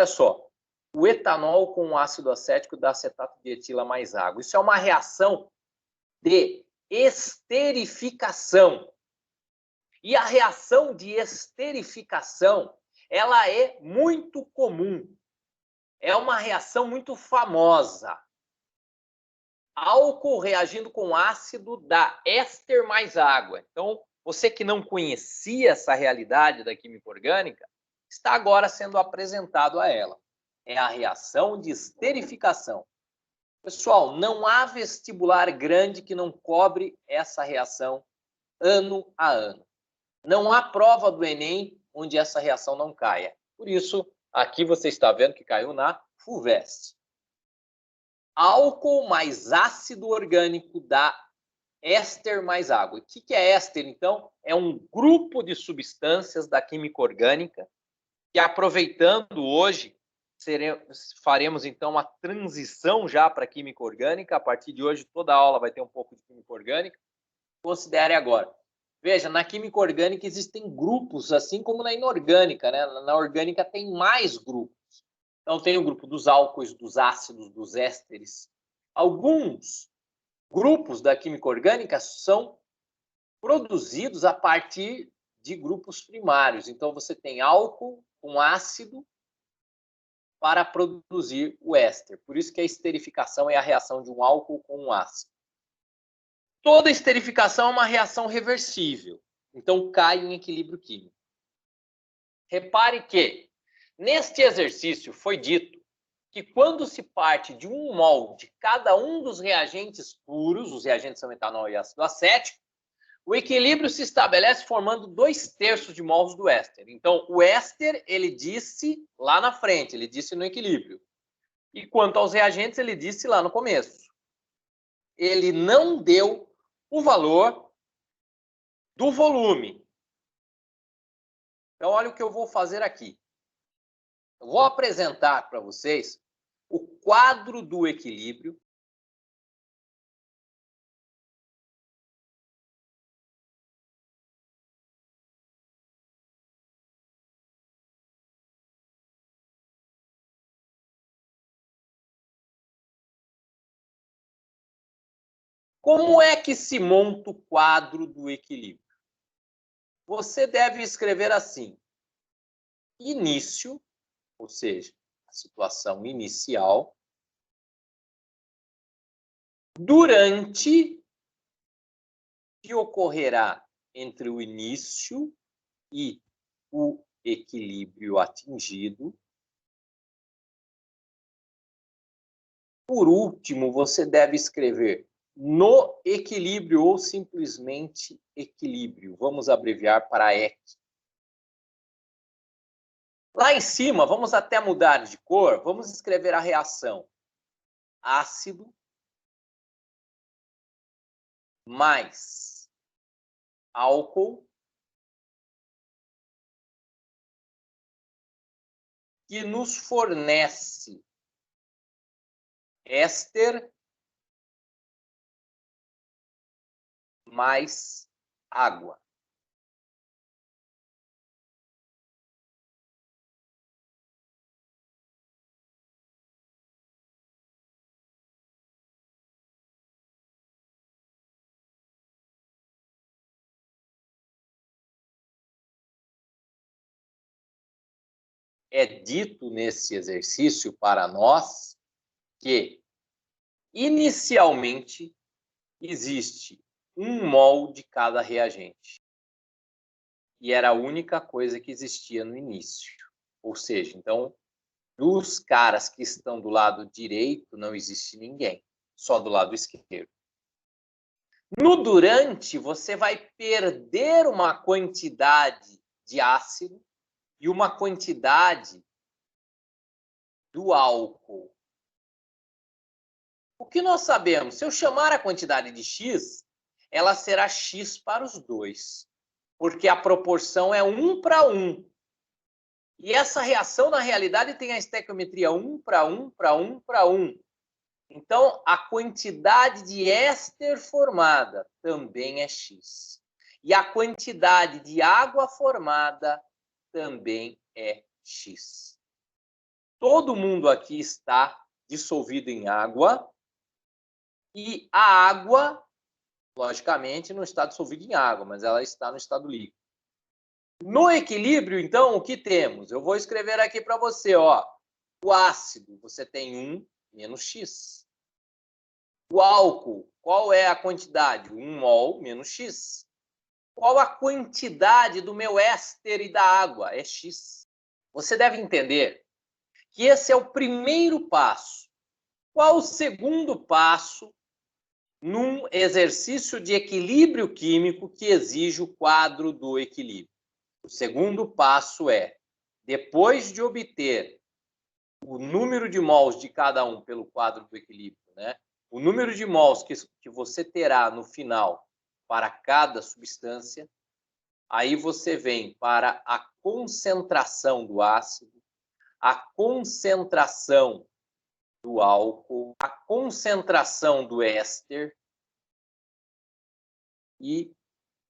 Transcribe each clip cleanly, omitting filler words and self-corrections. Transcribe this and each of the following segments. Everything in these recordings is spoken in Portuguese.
olha só. O etanol com o ácido acético dá acetato de etila mais água. Isso é uma reação de esterificação. E a reação de esterificação, ela é muito comum. É uma reação muito famosa. Álcool reagindo com ácido dá éster mais água. Então, você que não conhecia essa realidade da química orgânica, está agora sendo apresentado a ela. É a reação de esterificação. Pessoal, não há vestibular grande que não cobre essa reação ano a ano. Não há prova do Enem onde essa reação não caia. Por isso, aqui você está vendo que caiu na FUVEST. Álcool mais ácido orgânico dá éster mais água. O que é éster, então? É um grupo de substâncias da química orgânica que, aproveitando hoje, faremos, então, a transição já para a química orgânica. A partir de hoje, toda aula vai ter um pouco de química orgânica. Considere agora. Veja, na química orgânica existem grupos, assim como na inorgânica, né? Na orgânica tem mais grupos. Então, tem o grupo dos álcoois, dos ácidos, dos ésteres. Alguns grupos da química orgânica são produzidos a partir de grupos primários. Então, você tem álcool com ácido para produzir o éster. Por isso que a esterificação é a reação de um álcool com um ácido. Toda esterificação é uma reação reversível. Então, cai em equilíbrio químico. Repare que, neste exercício, foi dito que quando se parte de 1 mol de cada um dos reagentes puros, os reagentes são etanol e ácido acético, o equilíbrio se estabelece formando 2/3 de mols do éster. Então, o éster, ele disse lá na frente, ele disse no equilíbrio. E quanto aos reagentes, ele disse lá no começo. Ele não deu o valor do volume. Então, olha o que eu vou fazer aqui. Eu vou apresentar para vocês o quadro do equilíbrio. Como é que se monta o quadro do equilíbrio? Você deve escrever assim: início, ou seja, a situação inicial, durante, que ocorrerá entre o início e o equilíbrio atingido. Por último, você deve escrever no equilíbrio ou simplesmente equilíbrio. Vamos abreviar para EQ. Lá em cima, vamos até mudar de cor, vamos escrever a reação ácido mais álcool, que nos fornece éster mais água. É dito nesse exercício para nós que, inicialmente, existe 1 mol de cada reagente. E era a única coisa que existia no início. Ou seja, então, dos caras que estão do lado direito, não existe ninguém, só do lado esquerdo. No durante, você vai perder uma quantidade de ácido e uma quantidade do álcool. O que nós sabemos? Se eu chamar a quantidade de X, ela será X para os dois, porque a proporção é 1 para 1. E essa reação, na realidade, tem a estequiometria 1 para 1 para 1 para 1. Então, a quantidade de éster formada também é X. E a quantidade de água formada também é X. todo mundo aqui está dissolvido em água e a água, logicamente, não está dissolvida em água, mas ela está no estado líquido. No equilíbrio, então, o que temos? Eu vou escrever aqui para você, ó. O ácido, você tem 1 menos X. O álcool, qual é a quantidade? 1 mol menos X. Qual a quantidade do meu éster e da água? É X. Você deve entender que esse é o primeiro passo. Qual o segundo passo num exercício de equilíbrio químico que exige o quadro do equilíbrio? O segundo passo é, depois de obter o número de mols de cada um pelo quadro do equilíbrio, né? O número de mols que você terá no final para cada substância, aí você vem para a concentração do ácido, a concentração do álcool, a concentração do éster e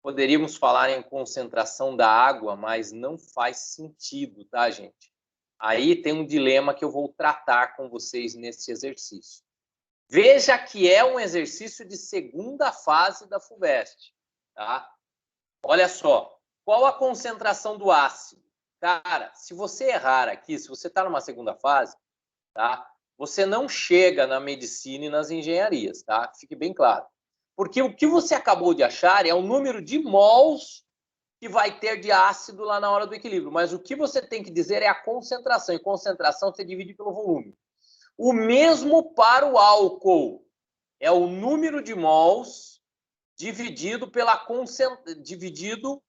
poderíamos falar em concentração da água, mas não faz sentido, tá, gente? Aí tem um dilema que eu vou tratar com vocês nesse exercício. Veja que é um exercício de segunda fase da FUVEST, tá? Olha só, qual a concentração do ácido? Cara, se você errar aqui, se você está numa segunda fase, tá? Você não chega na medicina e nas engenharias, tá? Fique bem claro. Porque o que você acabou de achar é o número de mols que vai ter de ácido lá na hora do equilíbrio. Mas o que você tem que dizer é a concentração. E concentração você divide pelo volume. O mesmo para o álcool. É o número de mols dividido dividido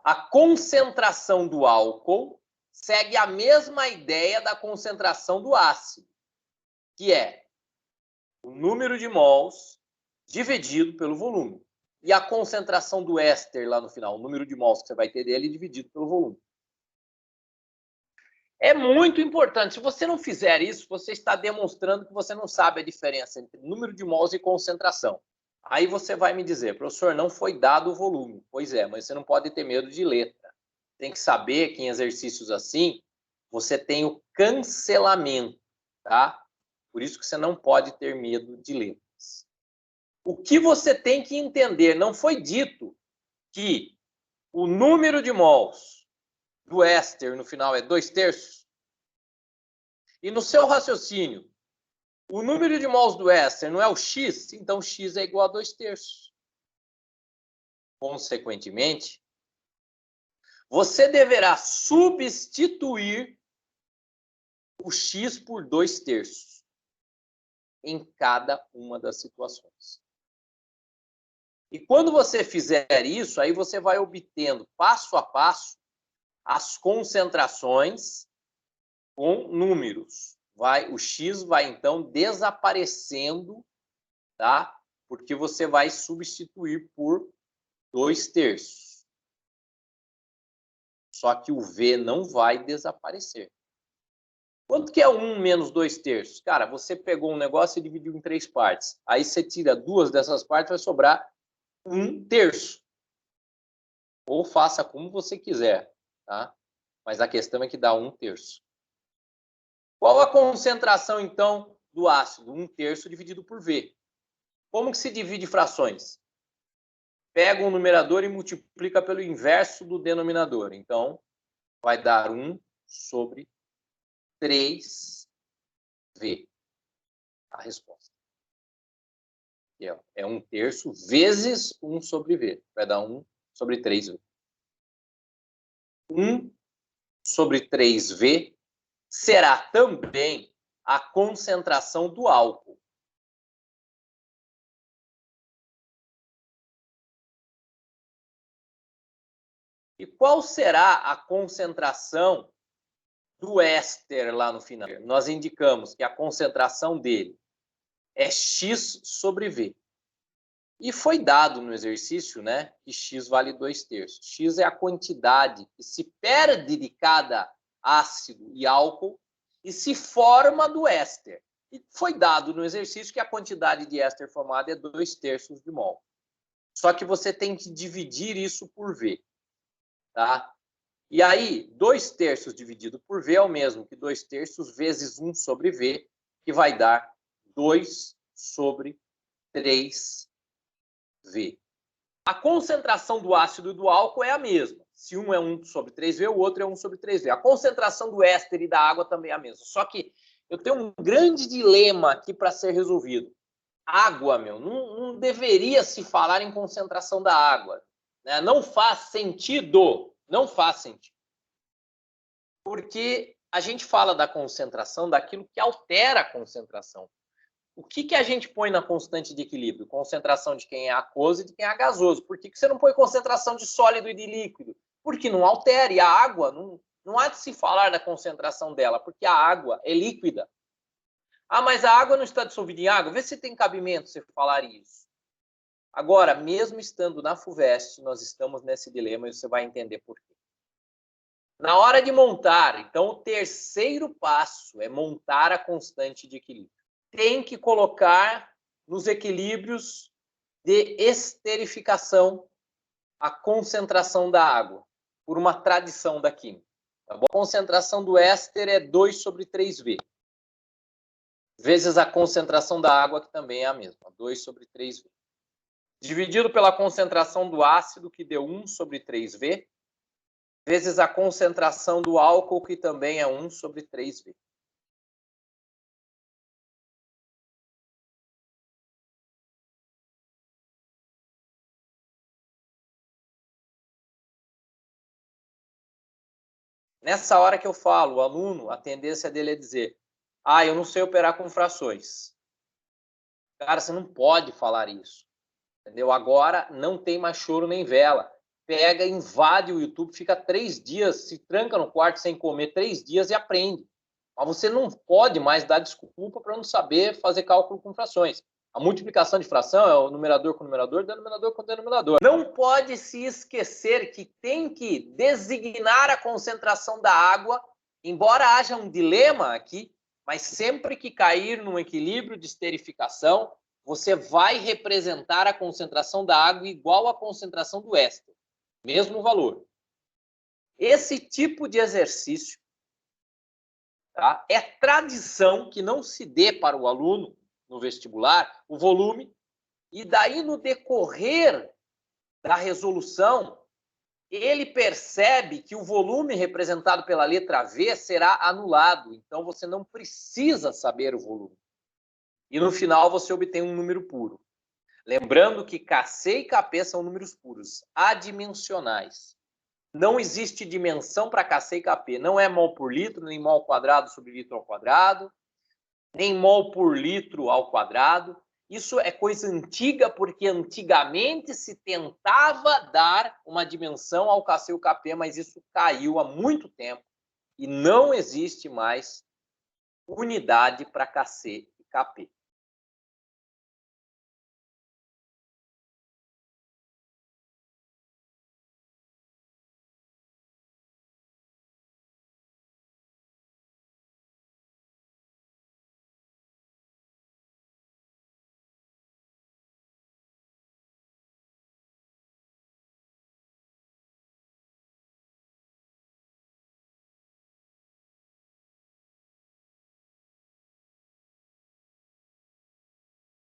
a concentração do álcool. Segue a mesma ideia da concentração do ácido, que é o número de mols dividido pelo volume. E a concentração do éster lá no final, o número de mols que você vai ter dele dividido pelo volume. É muito importante. Se você não fizer isso, você está demonstrando que você não sabe a diferença entre número de mols e concentração. Aí você vai me dizer, professor, não foi dado o volume. Pois é, mas você não pode ter medo de letra. Tem que saber que em exercícios assim, você tem o cancelamento, tá? Por isso que você não pode ter medo de letras. O que você tem que entender, não foi dito que o número de mols do éster no final é 2/3? E no seu raciocínio, o número de mols do éster não é o X? Então X é igual a 2/3. Consequentemente, você deverá substituir o X por 2/3 em cada uma das situações. E quando você fizer isso, aí você vai obtendo passo a passo as concentrações com números. O X vai então desaparecendo, tá? Porque você vai substituir por 2/3. Só que o V não vai desaparecer. Quanto que é 1 menos 2/3? Cara, você pegou um negócio e dividiu em 3 partes. Aí você tira 2 dessas partes, vai sobrar 1/3. Ou faça como você quiser, tá? Mas a questão é que dá 1/3. Qual a concentração, então, do ácido? 1/3 dividido por V. Como que se divide frações? Pega um numerador e multiplica pelo inverso do denominador. Então, vai dar 1/3V. A resposta. É 1/3 vezes 1/V. Vai dar 1/3V. 1/3V será também a concentração do álcool. E qual será a concentração do éster lá no final? Nós indicamos que a concentração dele é X/V. E foi dado no exercício, né, que X vale 2/3. X é a quantidade que se perde de cada ácido e álcool e se forma do éster. E foi dado no exercício que a quantidade de éster formada é 2/3 de mol. Só que você tem que dividir isso por V, tá? E aí, 2/3 dividido por V é o mesmo que 2/3 vezes 1 sobre V, que vai dar 2 sobre 3V. A concentração do ácido e do álcool é a mesma. Se um é 1 sobre 3V, o outro é 1 sobre 3V. A concentração do éster e da água também é a mesma. Só que eu tenho um grande dilema aqui para ser resolvido. Água, não deveria se falar em concentração da água, né? Não faz sentido. Não faz sentido. Porque a gente fala da concentração daquilo que altera a concentração. O que a gente põe na constante de equilíbrio? Concentração de quem é aquoso e de quem é gasoso. Por que você não põe concentração de sólido e de líquido? Porque não altera. E a água, não há de se falar da concentração dela, porque a água é líquida. Ah, mas a água não está dissolvida em água? Vê se tem cabimento você falar isso. Agora, mesmo estando na FUVEST, nós estamos nesse dilema e você vai entender por quê. Na hora de montar, então, o terceiro passo é montar a constante de equilíbrio. Tem que colocar nos equilíbrios de esterificação a concentração da água, por uma tradição da química. Tá bom? A concentração do éster é 2 sobre 3V, vezes a concentração da água, que também é a mesma, 2 sobre 3V. Dividido pela concentração do ácido, que deu 1 sobre 3V, vezes a concentração do álcool, que também é 1 sobre 3V. Nessa hora que eu falo, o aluno, a tendência dele é dizer: ah, eu não sei operar com frações. Cara, você não pode falar isso. Entendeu? Agora não tem mais choro nem vela. Pega, invade o YouTube, fica 3 dias, se tranca no quarto sem comer 3 dias e aprende. Mas você não pode mais dar desculpa para não saber fazer cálculo com frações. A multiplicação de fração é o numerador com numerador, denominador com denominador. Não pode se esquecer que tem que designar a concentração da água, embora haja um dilema aqui, mas sempre que cair num equilíbrio de esterificação, você vai representar a concentração da água igual à concentração do éster, mesmo valor. Esse tipo de exercício, tá, é tradição que não se dê para o aluno no vestibular o volume, e daí no decorrer da resolução, ele percebe que o volume representado pela letra V será anulado, então você não precisa saber o volume. E no final você obtém um número puro. Lembrando que Kc e Kp são números puros, adimensionais. Não existe dimensão para Kc e Kp. Não é mol por litro, nem mol quadrado sobre litro ao quadrado, nem mol por litro ao quadrado. Isso é coisa antiga, porque antigamente se tentava dar uma dimensão ao Kc e ao Kp, mas isso caiu há muito tempo e não existe mais unidade para Kc e Kp.